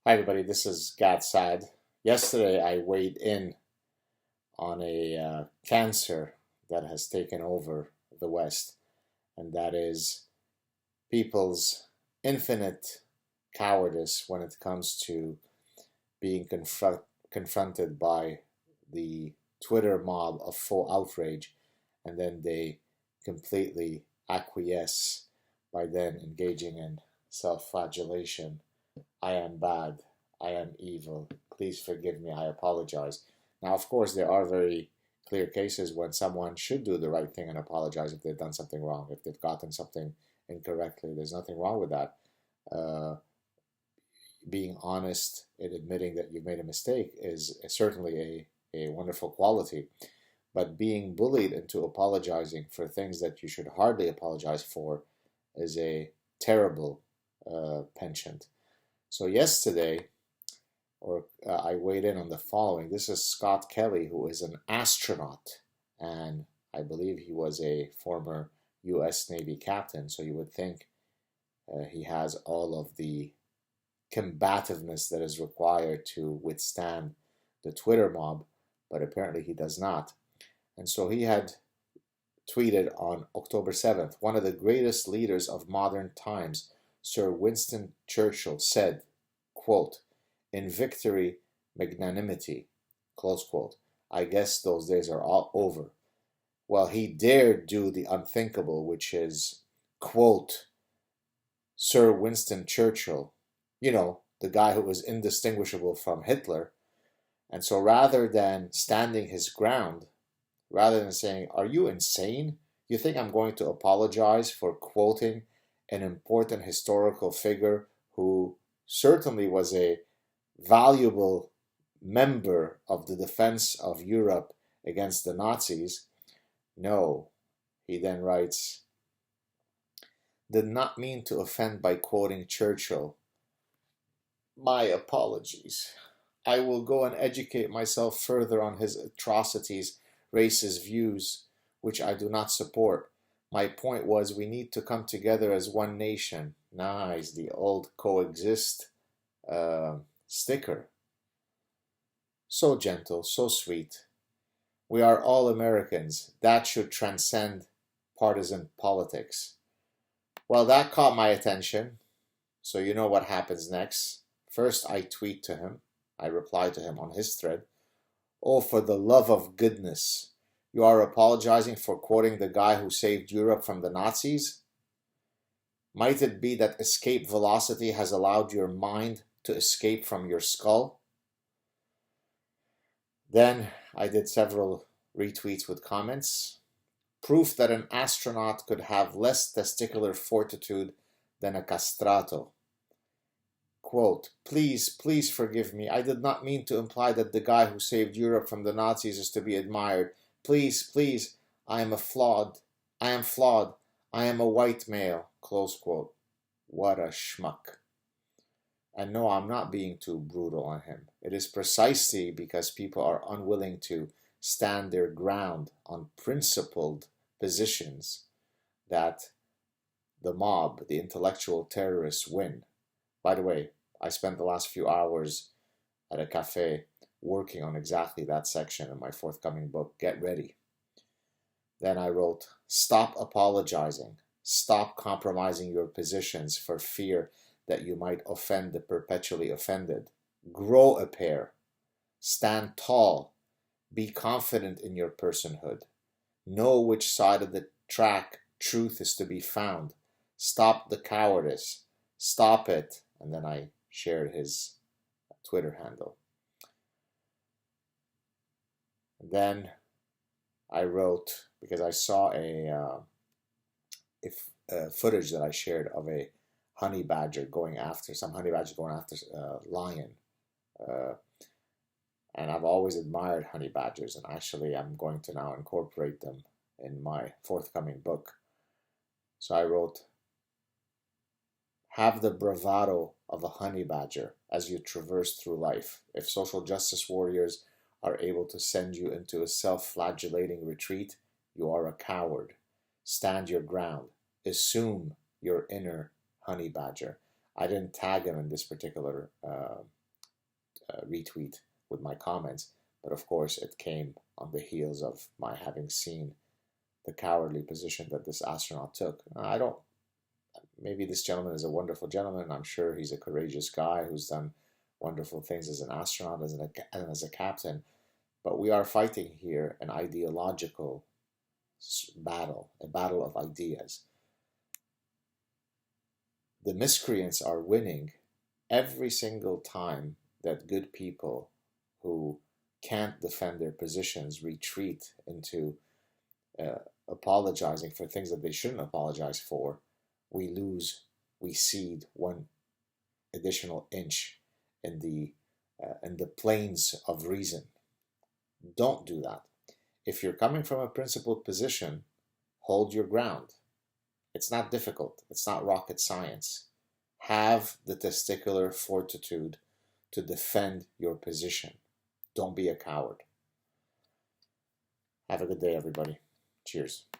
Hi, everybody. This is SAAD. Yesterday, I weighed in on a cancer that has taken over the West, and that is people's infinite cowardice when it comes to being confronted by the Twitter mob of faux outrage, and then they completely acquiesce by then engaging in self-flagellation. I am bad. I am evil. Please forgive me. I apologize. Now, of course, there are very clear cases when someone should do the right thing and apologize if they've done something wrong, if they've gotten something incorrectly. There's nothing wrong with that. Being honest and admitting that you've made a mistake is certainly a wonderful quality. But being bullied into apologizing for things that you should hardly apologize for is a terrible penchant. So yesterday, I weighed in on the following. This is Scott Kelly, who is an astronaut, and I believe he was a former U.S. Navy captain, so you would think he has all of the combativeness that is required to withstand the Twitter mob, but apparently he does not. And so he had tweeted on October 7th, one of the greatest leaders of modern times, Sir Winston Churchill, said, quote, "In victory, magnanimity," close quote. I guess those days are all over. Well, he dared do the unthinkable, which is quote Sir Winston Churchill, the guy who was indistinguishable from Hitler. And so rather than standing his ground, rather than saying, "Are you insane? You think I'm going to apologize for quoting an important historical figure who certainly was a valuable member of the defense of Europe against the Nazis?" No. He then writes, "Did not mean to offend by quoting Churchill. My apologies. I will go and educate myself further on his atrocities, racist views, which I do not support. My point was we need to come together as one nation." Nice, the old coexist sticker. So gentle, so sweet. We are all Americans. That should transcend partisan politics. Well, that caught my attention. So you know what happens next. First, I tweet to him. I reply to him on his thread. "Oh, for the love of goodness. You are apologizing for quoting the guy who saved Europe from the Nazis? Might it be that escape velocity has allowed your mind to escape from your skull?" Then I did several retweets with comments. "Proof that an astronaut could have less testicular fortitude than a castrato." Quote, please forgive me. I did not mean to imply that the guy who saved Europe from the Nazis is to be admired. Please, I am flawed. I am a white male." Close quote. What a schmuck. And no, I'm not being too brutal on him. It is precisely because people are unwilling to stand their ground on principled positions that the mob, the intellectual terrorists, win. By the way, I spent the last few hours at a cafe working on exactly that section in my forthcoming book, Get Ready. Then I wrote, "Stop apologizing. Stop compromising your positions for fear that you might offend the perpetually offended. Grow a pair. Stand tall. Be confident in your personhood. Know which side of the track truth is to be found. Stop the cowardice. Stop it." And then I shared his Twitter handle. Then I wrote, because I saw a footage that I shared of a honey badger going after a lion. And I've always admired honey badgers, and actually I'm going to now incorporate them in my forthcoming book. So I wrote, "Have the bravado of a honey badger as you traverse through life. If social justice warriors are able to send you into a self-flagellating retreat, you are a coward. Stand your ground. Assume your inner honey badger." I didn't tag him in this particular retweet with my comments, but of course it came on the heels of my having seen the cowardly position that this astronaut took. Maybe this gentleman is a wonderful gentleman. I'm sure he's a courageous guy who's done wonderful things as an astronaut, as a captain. But we are fighting here an ideological battle, a battle of ideas. The miscreants are winning every single time that good people who can't defend their positions retreat into apologizing for things that they shouldn't apologize for. We cede one additional inch in the planes of reason. Don't do that. If you're coming from a principled position, hold your ground. It's not difficult. It's not rocket science. Have the testicular fortitude to defend your position. Don't be a coward. Have a good day, everybody. Cheers.